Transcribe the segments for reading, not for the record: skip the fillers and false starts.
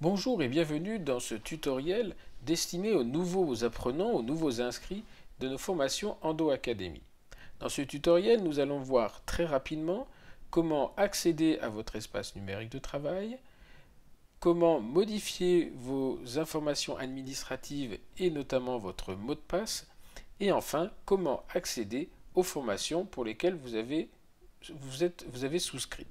Bonjour et bienvenue dans ce tutoriel destiné aux nouveaux apprenants, aux nouveaux inscrits de nos formations Endo Academy. Dans ce tutoriel, nous allons voir très rapidement comment accéder à votre espace numérique de travail, comment modifier vos informations administratives et notamment votre mot de passe, et enfin comment accéder aux formations pour lesquelles vous avez souscrit.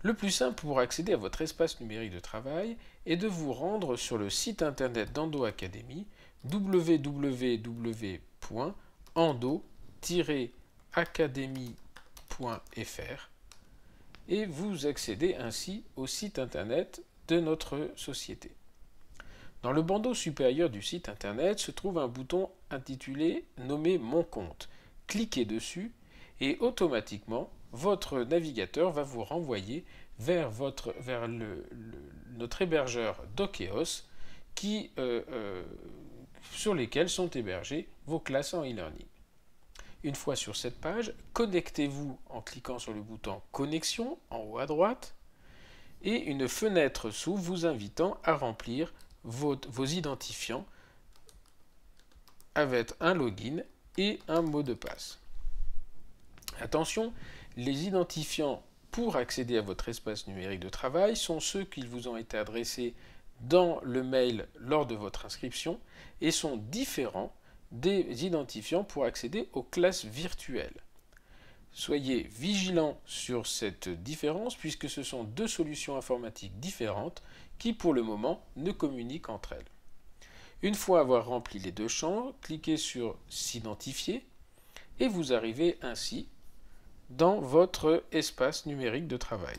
Le plus simple pour accéder à votre espace numérique de travail est de vous rendre sur le site internet d'Endo Academy www.endo-academy.fr et vous accédez ainsi au site internet de notre société. Dans le bandeau supérieur du site internet se trouve un bouton intitulé nommé Mon compte. Cliquez dessus et automatiquement votre navigateur va vous renvoyer vers notre hébergeur Dokeos sur lesquels sont hébergées vos classes en e-learning. Une fois sur cette page, connectez-vous en cliquant sur le bouton Connexion en haut à droite et une fenêtre s'ouvre vous invitant à remplir vos identifiants avec un login et un mot de passe. Attention, les identifiants pour accéder à votre espace numérique de travail sont ceux qui vous ont été adressés dans le mail lors de votre inscription et sont différents des identifiants pour accéder aux classes virtuelles. Soyez vigilants sur cette différence puisque ce sont deux solutions informatiques différentes qui pour le moment ne communiquent entre elles. Une fois avoir rempli les deux champs, cliquez sur S'identifier et vous arrivez ainsi dans votre espace numérique de travail.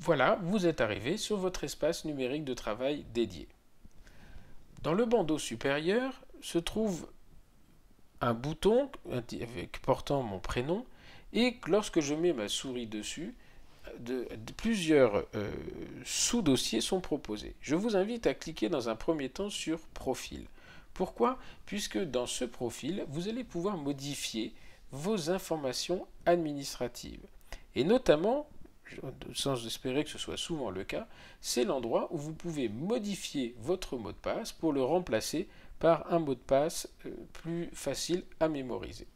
Voilà, vous êtes arrivé sur votre espace numérique de travail dédié. Dans le bandeau supérieur se trouve un bouton portant mon prénom et lorsque je mets ma souris dessus, plusieurs sous-dossiers sont proposés. Je vous invite à cliquer dans un premier temps sur Profil. Pourquoi? Puisque dans ce profil, vous allez pouvoir modifier vos informations administratives. Et notamment, sans espérer que ce soit souvent le cas, c'est l'endroit où vous pouvez modifier votre mot de passe pour le remplacer par un mot de passe plus facile à mémoriser.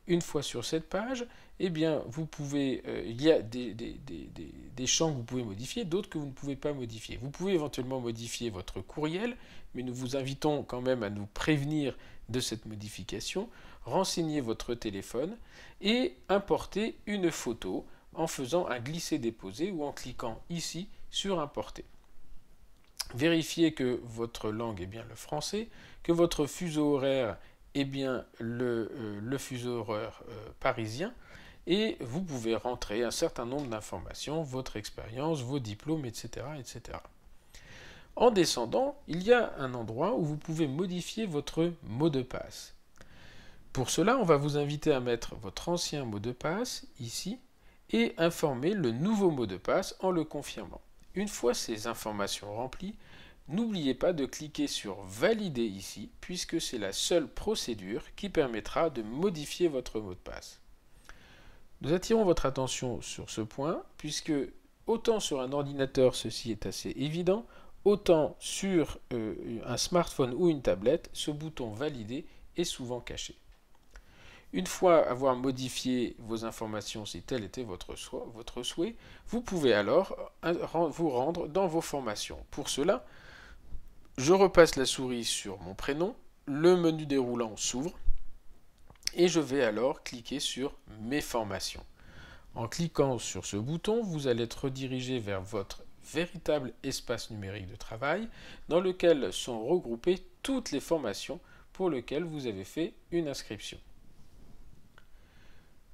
Une fois sur cette page, eh bien, il y a des champs que vous pouvez modifier, d'autres que vous ne pouvez pas modifier. Vous pouvez éventuellement modifier votre courriel, mais nous vous invitons quand même à nous prévenir de cette modification. Renseignez votre téléphone et importer une photo en faisant un glisser-déposer ou en cliquant ici sur Importer. Vérifiez que votre langue est bien le français, que votre fuseau horaire est bien le fuseau horaire parisien et vous pouvez rentrer un certain nombre d'informations, votre expérience, vos diplômes, etc., etc. En descendant, il y a un endroit où vous pouvez modifier votre mot de passe. Pour cela, on va vous inviter à mettre votre ancien mot de passe ici et informer le nouveau mot de passe en le confirmant. Une fois ces informations remplies, n'oubliez pas de cliquer sur Valider ici, puisque c'est la seule procédure qui permettra de modifier votre mot de passe. Nous attirons votre attention sur ce point, puisque autant sur un ordinateur ceci est assez évident, autant sur un smartphone ou une tablette, ce bouton Valider est souvent caché. Une fois avoir modifié vos informations, si tel était votre souhait, vous pouvez alors vous rendre dans vos formations. Pour cela, je repasse la souris sur mon prénom, le menu déroulant s'ouvre et je vais alors cliquer sur Mes formations. En cliquant sur ce bouton, vous allez être redirigé vers votre véritable espace numérique de travail dans lequel sont regroupées toutes les formations pour lesquelles vous avez fait une inscription.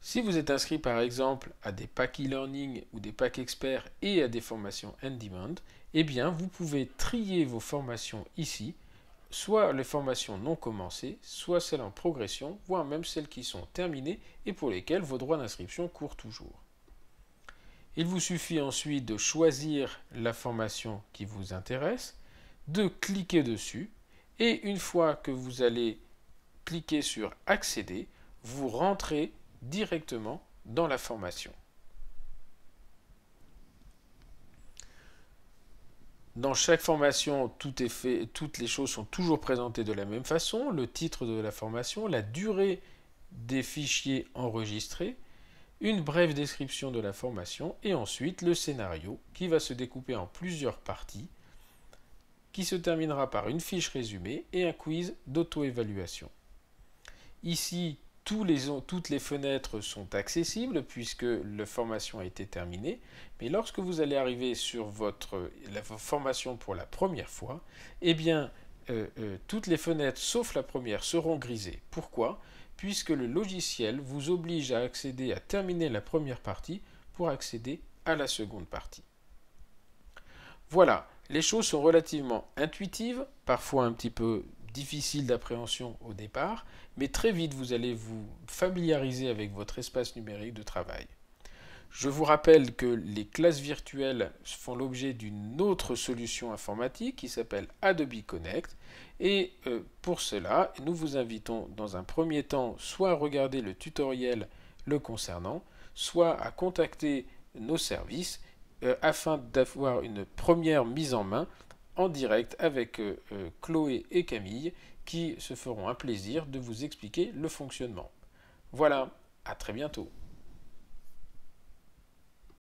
Si vous êtes inscrit par exemple à des packs e-learning ou des packs experts et à des formations on demand, eh bien vous pouvez trier vos formations ici soit les formations non commencées, soit celles en progression, voire même celles qui sont terminées et pour lesquelles vos droits d'inscription courent toujours. Il vous suffit ensuite de choisir la formation qui vous intéresse, de cliquer dessus, et une fois que vous allez cliquer sur accéder, vous rentrez directement dans la formation. Dans chaque formation, tout est fait, toutes les choses sont toujours présentées de la même façon, le titre de la formation, la durée des fichiers enregistrés, une brève description de la formation et ensuite le scénario qui va se découper en plusieurs parties qui se terminera par une fiche résumée et un quiz d'auto-évaluation. Ici, toutes les fenêtres sont accessibles puisque la formation a été terminée, mais lorsque vous allez arriver sur la formation pour la première fois, eh bien, toutes les fenêtres sauf la première seront grisées. Pourquoi ? Puisque le logiciel vous oblige à accéder à terminer la première partie pour accéder à la seconde partie. Voilà, les choses sont relativement intuitives, parfois un petit peu difficiles d'appréhension au départ, mais très vite vous allez vous familiariser avec votre espace numérique de travail. Je vous rappelle que les classes virtuelles font l'objet d'une autre solution informatique qui s'appelle Adobe Connect. Et pour cela, nous vous invitons dans un premier temps soit à regarder le tutoriel le concernant, soit à contacter nos services afin d'avoir une première mise en main en direct avec Chloé et Camille qui se feront un plaisir de vous expliquer le fonctionnement. Voilà, à très bientôt.